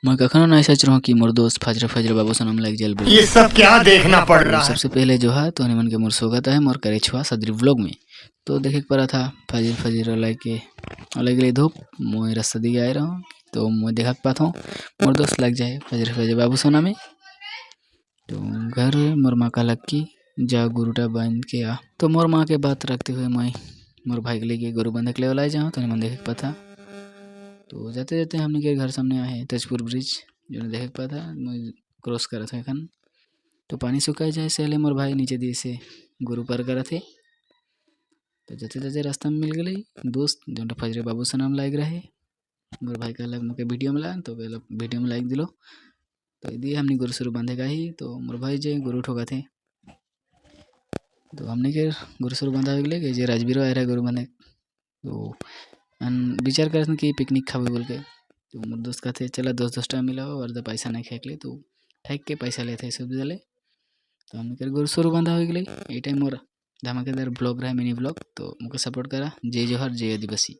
मैं कखनो नहीं सोच रहा हूँ कि मोर दोस्त फजर फजर बाबू सनम लाइक जेल बोल। ये सब क्या देखना पड़ रहा है। सबसे पहले जो है तो हनुमान के मोर स्वागत है मोर करे छुआ सदरी व्लॉग में। तो देखे पड़ा था फजर फजर लाइक के अलग गई धूप मैं रास्ता दिए आए रहा हूँ तो मैं देखा पाता हूँ मोर दोस्त लग जाए फजर फजर बाबू सोना में। तो घर मोर माँ का लग की जा गुरुटा बांध के आ। तो मोर माँ के बात रखते हुए मैं मोर भाई के लेके गुरु बंधक ले लाए जाऊँ तो हनुमान देखे पाता। तो जाते जाते हमने के घर सामने आए तेजपुर ब्रिज जो देखे पाता मैं क्रॉस करा था एखन। तो पानी सुखाई जाए से मोर भाई नीचे दिए से गुरु पार करा थे। तो जाते जाते रास्ता में मिल गई दोस्त जो फजरे बाबू से नाम लाइक रहे मोर भाई का मुझे वीडियो में ला तो पहले वीडियो में लाइक दिलो। तो दिए हमने गुरु शुरू बांधेगा ही तो मोर भाई जे गुरु ठोका थे। तो हमने के गुरु शुरू बांधा गए कि जे राजवीर आ रहा गुरु बांधे। तो विचार कर कि पिकनिक खावे बोल के। तो मोर दोस्त कहते चला 10-10 टाइम मिला और तो पैसा नहीं फेंक ले तो ठेक के पैसा लेते सब दिले। तो हमने कर गुरु शुरू बांधा हो गई ये टाइम मोर धमाकेदार ब्लॉग रहा मिनी ब्लॉग। तो मुझे सपोर्ट करा जय जोहर जय आदिवासी।